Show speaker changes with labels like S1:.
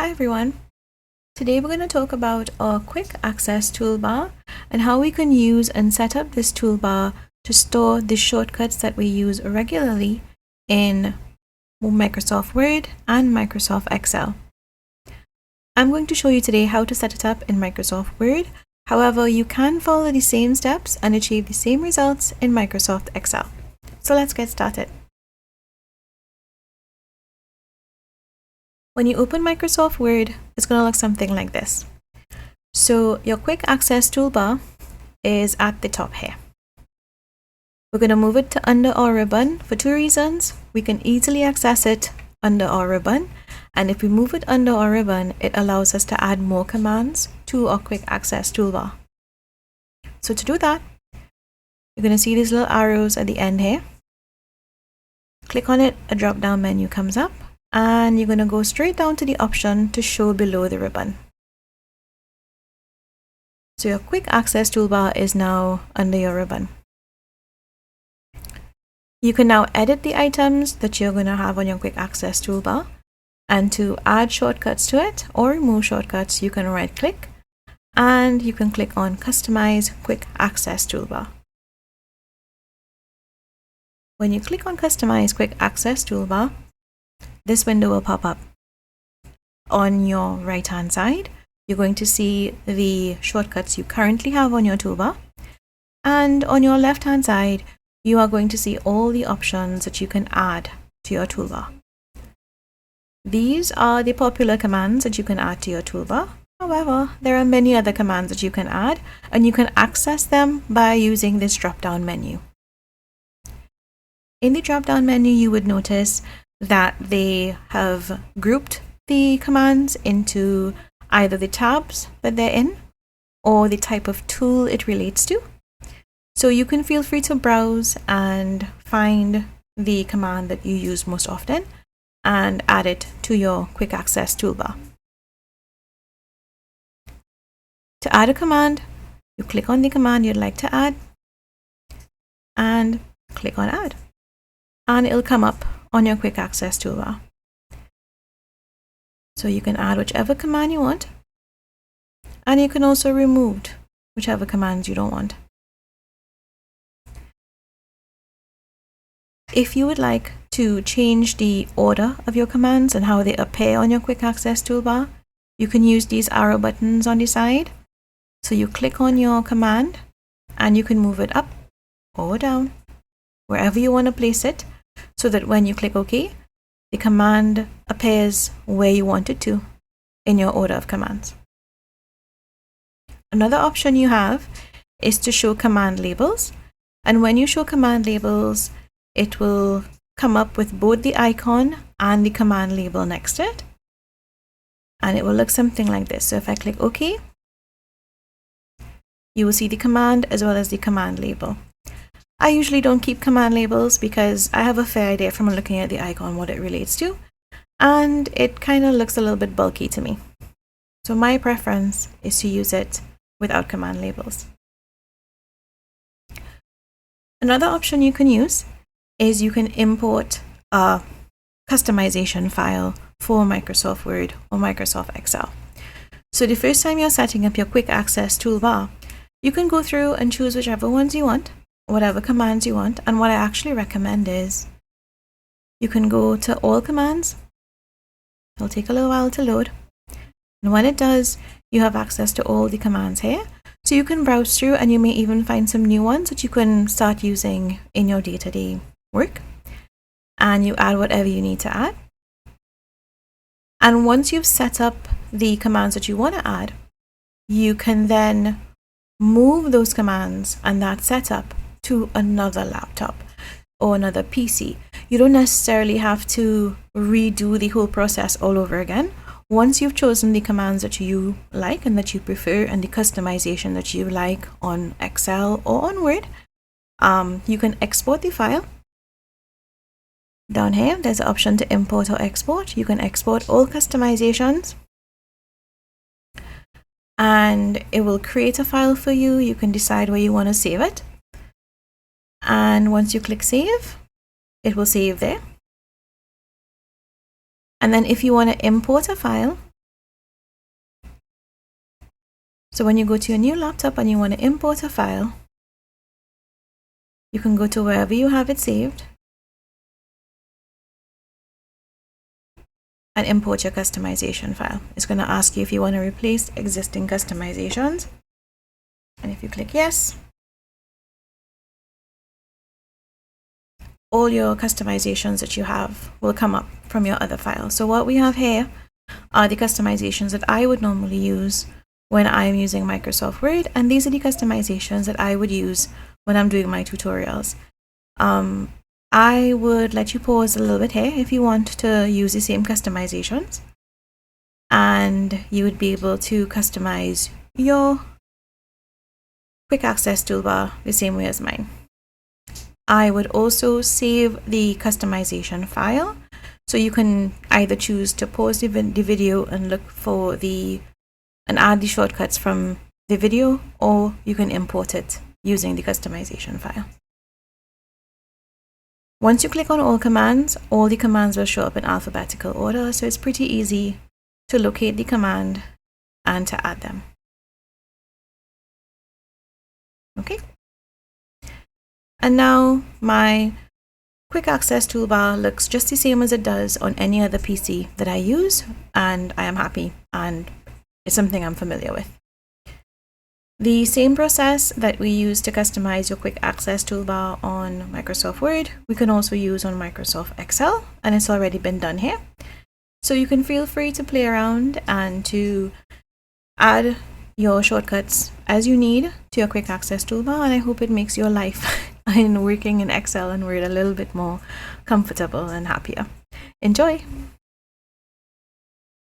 S1: Hi everyone. Today we're going to talk about our quick access toolbar and how we can use and set up this toolbar to store the shortcuts that we use regularly in Microsoft Word and Microsoft Excel. I'm going to show you today how to set it up in Microsoft Word. However, you can follow the same steps and achieve the same results in Microsoft Excel. So let's get started. When you open Microsoft Word, it's going to look something like this. So your quick access toolbar is at the top here. We're going to move it to under our ribbon for two reasons. We can easily access it under our ribbon, and if we move it under our ribbon, it allows us to add more commands to our quick access toolbar. So to do that, you're going to see these little arrows at the end here. Click on it, a drop-down menu comes up, and you're going to go straight down to the option to show below the ribbon. So your quick access toolbar is now under your ribbon. You can now edit the items that you're going to have on your quick access toolbar, and to add shortcuts to it or remove shortcuts, you can right click and you can click on Customize Quick Access Toolbar. When you click on Customize Quick Access Toolbar, this window will pop up. On your right hand side, you're going to see the shortcuts you currently have on your toolbar, and on your left hand side you are going to see all the options that you can add to your toolbar. These are the popular commands that you can add to your toolbar. However, there are many other commands that you can add, and you can access them by using this drop down menu. In the drop down menu, you would notice that they have grouped the commands into either the tabs that they're in or the type of tool it relates to. So you can feel free to browse and find the command that you use most often and add it to your quick access toolbar. To add a command, you click on the command you'd like to add and click on add, and it'll come up on your quick access toolbar. So you can add whichever command you want, and you can also remove whichever commands you don't want. If you would like to change the order of your commands and how they appear on your quick access toolbar, you can use these arrow buttons on the side. So you click on your command and you can move it up or down, wherever you want to place it, so that when you click OK, the command appears where you want it to in your order of commands. Another option you have is to show command labels, and when you show command labels, it will come up with both the icon and the command label next to it, and it will look something like this. So if I click OK, you will see the command as well as the command label. I usually don't keep command labels because I have a fair idea from looking at the icon what it relates to, and it kind of looks a little bit bulky to me. So my preference is to use it without command labels. Another option you can use is you can import a customization file for Microsoft Word or Microsoft Excel. So the first time you're setting up your quick access toolbar, you can go through and choose whichever ones you want, whatever commands you want, and what I actually recommend is you can go to all commands. It'll take a little while to load, and when it does, you have access to all the commands here. So you can browse through, and you may even find some new ones that you can start using in your day-to-day work, and you add whatever you need to add. And once you've set up the commands that you want to add, you can then move those commands and that setup to another laptop or another PC. You don't necessarily have to redo the whole process all over again. Once you've chosen the commands that you like and that you prefer and the customization that you like on Excel or on Word, you can export the file. Down here, there's an option to import or export. You can export all customizations, and it will create a file for you. You can decide where you want to save it. And once you click save, it will save there. And then if you want to import a file, So when you go to your new laptop and you want to import a file, you can go to wherever you have it saved and import your customization file. It's going to ask you if you want to replace existing customizations. And if you click yes, all your customizations that you have will come up from your other files. So what we have here are the customizations that I would normally use when I'm using Microsoft Word, and these are the customizations that I would use when I'm doing my tutorials. I would let you pause a little bit here if you want to use the same customizations, and you would be able to customize your quick access toolbar the same way as mine. I would also save the customization file, so you can either choose to pause the video and look for and add the shortcuts from the video, or you can import it using the customization file. Once you click on all the commands will show up in alphabetical order, so it's pretty easy to locate the command and to add them. Okay. And now my quick access toolbar looks just the same as it does on any other PC that I use, and I am happy, and it's something I'm familiar with. The same process that we use to customize your quick access toolbar on Microsoft Word, we can also use on Microsoft Excel, and it's already been done here. So you can feel free to play around and to add your shortcuts as you need to your quick access toolbar, and I hope it makes your life in working in Excel and Word a little bit more comfortable and happier. Enjoy!